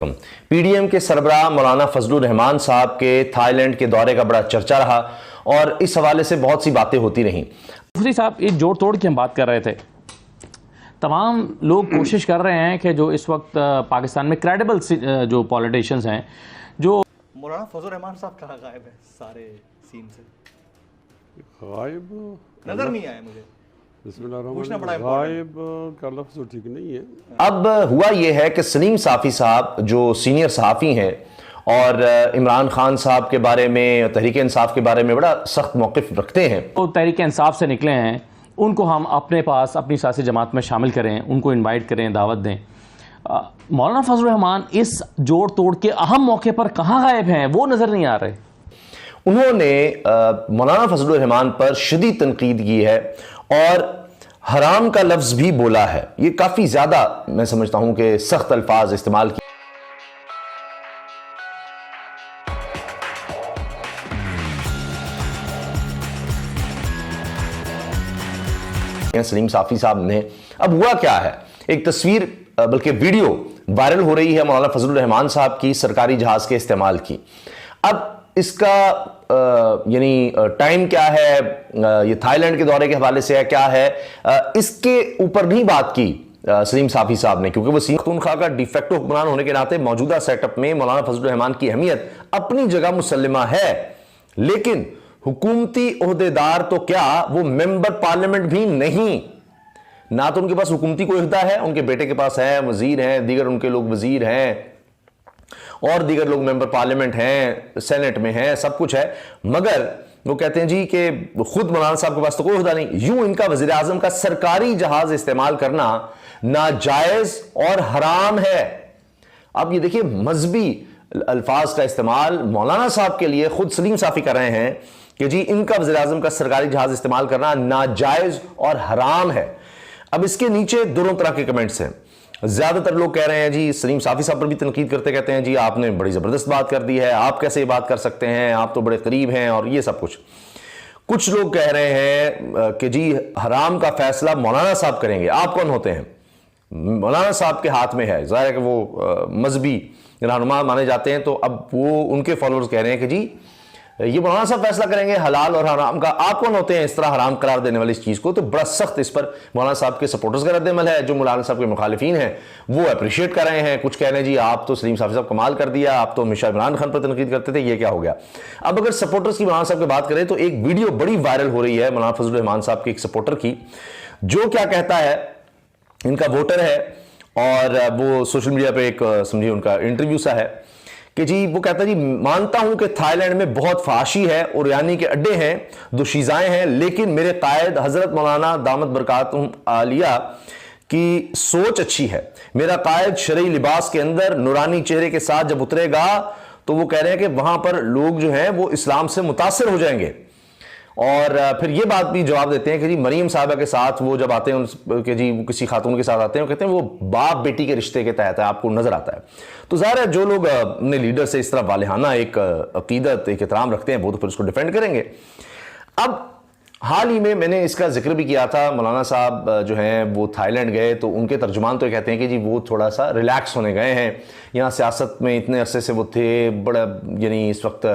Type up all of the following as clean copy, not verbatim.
P D M کے سربراہ مولانا فضل الرحمان صاحب کے تھائی لینڈ کے دورے کا بڑا چرچا رہا اور اس حوالے سے بہت سی باتیں ہوتی رہیں۔ مفتی صاحب ایک جوڑ توڑ کی ہم بات کر رہے تھے، تمام لوگ کوشش کر رہے ہیں کہ جو اس وقت پاکستان میں کریڈیبل جو پولیٹیشنز ہیں جو مولانا فضل الرحمان صاحب کہاں غائب ہے سارے سین سے؟ غائب نظر نہیں آئے مجھے۔ بسم اللہ الرحمن الرحیم۔ غائب کا لفظ تو ٹھیک نہیں ہے۔ اب ہوا یہ ہے کہ سلیم صافی صاحب جو سینئر صحافی ہیں اور عمران خان صاحب کے بارے میں، تحریک انصاف کے بارے میں بڑا سخت موقف رکھتے ہیں۔ وہ تحریک انصاف سے نکلے ہیں، ان کو ہم اپنے پاس اپنی سیاسی جماعت میں شامل کریں، ان کو انوائٹ کریں، دعوت دیں۔ مولانا فضل الرحمان اس جوڑ توڑ کے اہم موقع پر کہاں غائب ہیں؟ وہ نظر نہیں آ رہے۔ انہوں نے مولانا فضل الرحمان پر شدید تنقید کی ہے اور حرام کا لفظ بھی بولا ہے۔ یہ کافی زیادہ میں سمجھتا ہوں کہ سخت الفاظ استعمال کی سلیم صافی صاحب نے۔ اب ہوا کیا ہے، ایک تصویر بلکہ ویڈیو وائرل ہو رہی ہے مولانا فضل الرحمان صاحب کی سرکاری جہاز کے استعمال کی۔ اب اس کا یعنی ٹائم کیا ہے، یہ تھائی لینڈ کے دورے کے حوالے سے ہے کیا ہے، اس کے اوپر نہیں بات کی سلیم صافی صاحب نے، کیونکہ وہ سینئر پختونخوا کا ڈی فیکٹو حکمران ہونے کے ناطے موجودہ سیٹ اپ میں مولانا فضل الرحمان کی اہمیت اپنی جگہ مسلمہ ہے، لیکن حکومتی عہدیدار تو کیا، وہ ممبر پارلیمنٹ بھی نہیں۔ نہ تو ان کے پاس حکومتی کوئی عہدہ ہے، ان کے بیٹے کے پاس ہے، وزیر ہیں، دیگر ان کے لوگ وزیر ہیں اور دیگر لوگ ممبر پارلیمنٹ ہیں، سینٹ میں ہیں، سب کچھ ہے، مگر وہ کہتے ہیں جی کہ خود مولانا صاحب کے پاس تو کوئی عہدہ نہیں۔ یوں ان کا وزیر اعظم کا سرکاری جہاز استعمال کرنا ناجائز اور حرام ہے۔ اب یہ دیکھیے مذہبی الفاظ کا استعمال مولانا صاحب کے لیے خود سلیم صافی کر رہے ہیں کہ جی ان کا وزیر اعظم کا سرکاری جہاز استعمال کرنا ناجائز اور حرام ہے۔ اب اس کے نیچے دونوں طرح کے کمنٹس ہیں۔ زیادہ تر لوگ کہہ رہے ہیں جی سلیم صافی صاحب پر بھی تنقید کرتے کہتے ہیں جی آپ نے بڑی زبردست بات کر دی ہے، آپ کیسے یہ بات کر سکتے ہیں، آپ تو بڑے قریب ہیں اور یہ سب کچھ۔ کچھ لوگ کہہ رہے ہیں کہ جی حرام کا فیصلہ مولانا صاحب کریں گے، آپ کون ہوتے ہیں؟ مولانا صاحب کے ہاتھ میں ہے، ظاہر ہے کہ وہ مذہبی رہنما مانے جاتے ہیں، تو اب وہ ان کے فالوورز کہہ رہے ہیں کہ جی یہ مولانا صاحب فیصلہ کریں گے حلال اور حرام کا، آپ کون ہوتے ہیں اس طرح حرام قرار دینے والی اس چیز کو؟ تو بڑا سخت اس پر مولانا صاحب کے سپورٹرز کا رد عمل ہے۔ جو مولانا صاحب کے مخالفین ہیں وہ اپریشیٹ کر رہے ہیں، کچھ کہہ رہے ہیں جی آپ تو سلیم صافی صاحب کمال کر دیا، آپ تو ہمیشہ عمران خان پر تنقید کرتے تھے، یہ کیا ہو گیا؟ اب اگر سپورٹرز کی مولانا صاحب کی بات کریں تو ایک ویڈیو بڑی وائرل ہو رہی ہے مولانا فضل الرحمان صاحب کے ایک سپورٹر کی، جو کیا کہتا ہے، ان کا ووٹر ہے اور وہ سوشل میڈیا پہ ایک سمجھیے ان کا انٹرویو سا ہے کہ جی وہ کہتا ہے جی مانتا ہوں کہ تھائی لینڈ میں بہت فحاشی ہے اور یعنی کہ اڈے ہیں، دوشیزائیں ہیں، لیکن میرے قائد حضرت مولانا دامت برکاتہم عالیہ کی سوچ اچھی ہے۔ میرا قائد شرعی لباس کے اندر نورانی چہرے کے ساتھ جب اترے گا تو وہ کہہ رہے ہیں کہ وہاں پر لوگ جو ہیں وہ اسلام سے متاثر ہو جائیں گے۔ اور پھر یہ بات بھی جواب دیتے ہیں کہ جی مریم صاحبہ کے ساتھ وہ جب آتے ہیں کہ جی وہ کسی خاتون کے ساتھ آتے ہیں، وہ کہتے ہیں وہ باپ بیٹی کے رشتے کے تحت ہے، آپ کو نظر آتا ہے۔ تو ظاہر ہے جو لوگ اپنے لیڈر سے اس طرح والہانہ ایک عقیدت، ایک احترام رکھتے ہیں، وہ تو پھر اس کو ڈیفینڈ کریں گے۔ اب حال ہی میں نے اس کا ذکر بھی کیا تھا، مولانا صاحب جو ہیں وہ تھائی لینڈ گئے تو ان کے ترجمان تو یہ کہتے ہیں کہ جی وہ تھوڑا سا ریلیکس ہونے گئے ہیں، یہاں سیاست میں اتنے عرصے سے وہ تھے، بڑا یعنی اس وقت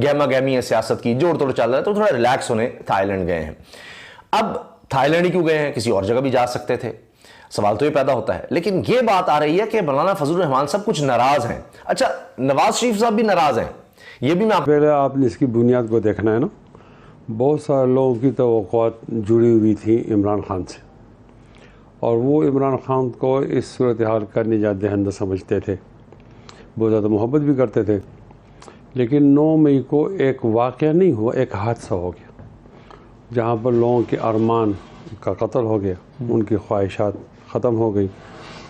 گہما گہمی ہے سیاست کی، جوڑ توڑ چل رہا ہے، تو تھوڑا ریلیکس ہونے تھائی لینڈ گئے ہیں۔ اب تھائی لینڈ ہی کیوں گئے ہیں، کسی اور جگہ بھی جا سکتے تھے، سوال تو یہ پیدا ہوتا ہے۔ لیکن یہ بات آ رہی ہے کہ مولانا فضل الرحمان صاحب کچھ ناراض ہیں۔ اچھا نواز شریف صاحب بھی ناراض ہیں، یہ بھی میں پہلے آپ نے اس کی بنیاد کو دیکھنا ہے نا، بہت سارے لوگوں کی توقعات جڑی ہوئی تھی عمران خان سے، اور وہ عمران خان کو اس صورتحال کا نجات دہندہ سمجھتے تھے، بہت زیادہ محبت بھی کرتے تھے۔ لیکن 9 مئی کو ایک واقعہ نہیں ہوا، ایک حادثہ ہو گیا جہاں پر لوگوں کے ارمان کا قتل ہو گیا، ان کی خواہشات ختم ہو گئی،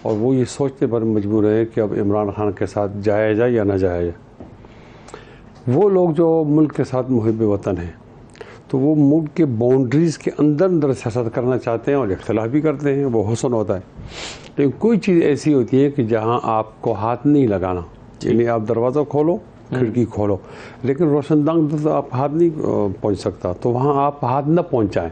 اور وہ یہ سوچتے پر مجبور ہے کہ اب عمران خان کے ساتھ جایا جائے یا نہ جایا جائے۔ وہ لوگ جو ملک کے ساتھ محب وطن ہیں تو وہ ملک کے باؤنڈریز کے اندر سیاست کرنا چاہتے ہیں اور اختلاف بھی کرتے ہیں، وہ حسن ہوتا ہے۔ لیکن کوئی چیز ایسی ہوتی ہے کہ جہاں آپ کو ہاتھ نہیں لگانا، یعنی آپ دروازہ کھولو، کھڑکی کھولو، لیکن روشن دان تو آپ ہاتھ نہیں پہنچ سکتا، تو وہاں آپ ہاتھ نہ پہنچائیں۔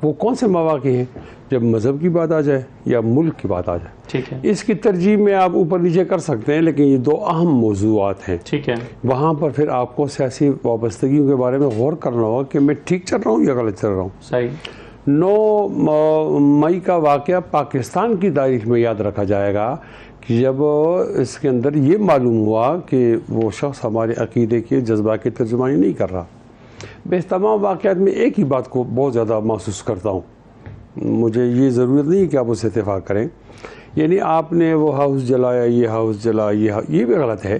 وہ کون سے مواقع ہیں جب مذہب کی بات آ جائے یا ملک کی بات آ جائے، ٹھیک ہے، اس کی ترجیح میں آپ اوپر نیچے کر سکتے ہیں، لیکن یہ دو اہم موضوعات ہیں، ٹھیک ہے، وہاں پر پھر آپ کو سیاسی وابستگیوں کے بارے میں غور کرنا ہوگا کہ میں ٹھیک چل رہا ہوں یا غلط چل رہا ہوں۔ صحیح، 9 مئی کا واقعہ پاکستان کی تاریخ میں یاد رکھا جائے گا کہ جب اس کے اندر یہ معلوم ہوا کہ وہ شخص ہمارے عقیدے کے جذبات کی ترجمانی نہیں کر رہا۔ بس تمام واقعات میں ایک ہی بات کو بہت زیادہ محسوس کرتا ہوں، مجھے یہ ضرورت نہیں کہ آپ اس سے اتفاق کریں، یعنی آپ نے وہ ہاؤس جلایا، یہ ہاؤس جلا، یہ بھی غلط ہے،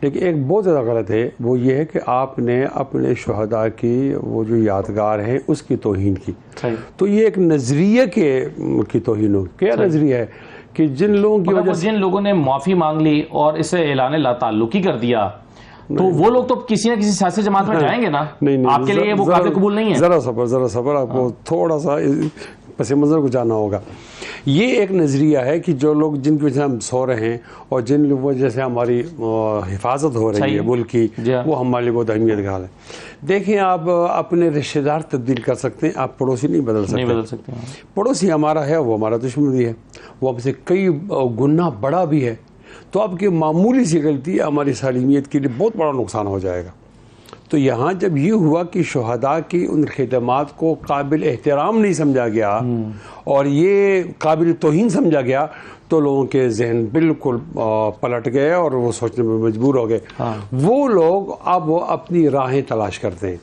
لیکن ایک بہت زیادہ غلط ہے، وہ یہ ہے کہ آپ نے اپنے شہداء کی وہ جو یادگار ہے اس کی توہین کی۔ صحیح، تو یہ ایک نظریے کی توہین ہو۔ کیا نظریہ ہے کہ جن لوگوں کی مگر وجہ وہ سے جن لوگوں نے معافی مانگ لی اور اسے اعلان لا تعلقی کر دیا، تو وہ لوگ تو کسی نہ کسی سیاسی جماعت میں جائیں گے نا، نہیں آپ کے لیے وہ قابل قبول نہیں ہے۔ ذرا صبر، آپ کو تھوڑا سا پس منظر کو جانا ہوگا۔ یہ ایک نظریہ ہے کہ جو لوگ جن کی وجہ سے ہم سو رہے ہیں اور جن وجہ سے ہماری حفاظت ہو رہی ہے ملک کی، وہ ہمارے لیے بہت اہمیت کا حال ہے۔ دیکھیں، آپ اپنے رشتہ دار تبدیل کر سکتے ہیں، آپ پڑوسی نہیں بدل سکتے۔ پڑوسی ہمارا ہے، وہ ہمارا دشمن بھی ہے، وہ ہم سے کئی گنا بڑا بھی ہے، تو اب کی معمولی سی غلطی ہماری سالمیت کے لیے بہت بڑا نقصان ہو جائے گا۔ تو یہاں جب یہ ہوا کہ شہداء کی ان خدمات کو قابل احترام نہیں سمجھا گیا اور یہ قابل توہین سمجھا گیا، تو لوگوں کے ذہن بالکل پلٹ گئے اور وہ سوچنے میں مجبور ہو گئے۔ وہ لوگ اب وہ اپنی راہیں تلاش کرتے ہیں،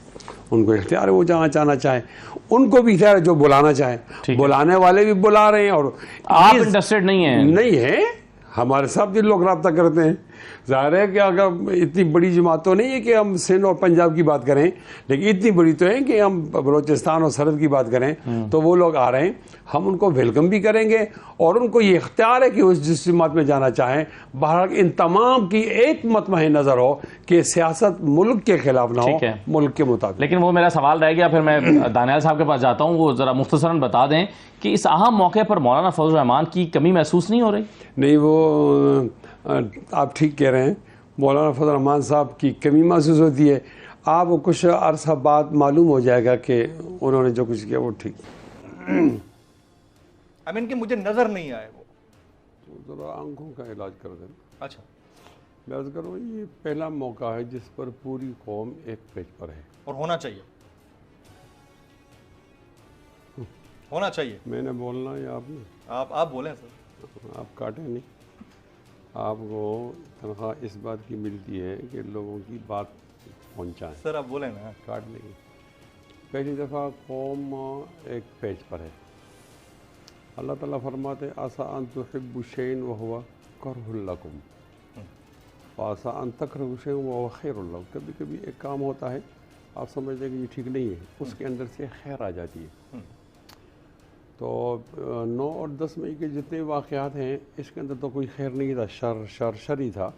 ان کو اختیار ہے وہ جہاں جانا چاہیں، ان کو بھی اختیار ہے جو بلانا چاہیں، بلانے والے بھی بلا رہے ہیں، اور آپ انٹرسٹڈ نہیں ہیں، ہمارے ساتھ بھی لوگ رابطہ کرتے ہیں۔ ظاہر ہے کہ اگر اتنی بڑی جماعت تو نہیں ہے کہ ہم سندھ اور پنجاب کی بات کریں، لیکن اتنی بڑی تو ہے کہ ہم بلوچستان اور سرحد کی بات کریں، تو وہ لوگ آ رہے ہیں، ہم ان کو ویلکم بھی کریں گے، اور ان کو یہ اختیار ہے کہ اس جس جماعت میں جانا چاہیں۔ بہرحال ان تمام کی ایک مطمع نظر ہو کہ سیاست ملک کے خلاف نہ ہو، ملک کے مطابق۔ لیکن وہ میرا سوال رہ گیا، پھر میں دانیال صاحب کے پاس جاتا ہوں، وہ ذرا مختصراً بتا دیں کہ اس اہم موقع پر مولانا فضل الرحمان کی کمی محسوس نہیں ہو رہی؟ نہیں، وہ آپ ٹھیک کہہ رہے ہیں، مولانا فضل الرحمان صاحب کی کمی محسوس ہوتی ہے۔ آپ کو کچھ عرصہ بعد معلوم ہو جائے گا کہ انہوں نے جو کچھ کیا وہ ٹھیک، کہ مجھے نظر نہیں آئے وہ۔ ذرا آنکھوں کا علاج کر دیں۔ اچھا، میں عرض کروں، یہ پہلا موقع ہے جس پر پوری قوم ایک پیج پر ہے، اور ہونا چاہیے، ہونا چاہیے۔ میں نے بولنا یا آپ نے؟ آپ بولیں سر۔ آپ کاٹیں نہیں، آپ کو تنخواہ اس بات کی ملتی ہے کہ لوگوں کی بات پہنچائیں، سر آپ بولیں نا۔ کاٹ نہیں۔ پہلی دفعہ قوم ایک پیج پر ہے۔ اللہ تعالیٰ فرماتے ہیں عسیٰ ان تحبوا شیئا وہو کرہ لکم وعسیٰ ان تکرہوا شیئا وہو خیر لکم۔ کبھی کبھی ایک کام ہوتا ہے، آپ سمجھتے ہیں کہ یہ ٹھیک نہیں ہے، اس کے اندر سے خیر آ جاتی ہے۔ تو 9 اور 10 مئی کے جتنے واقعات ہیں، اس کے اندر تو کوئی خیر نہیں تھا، شر ہی تھا۔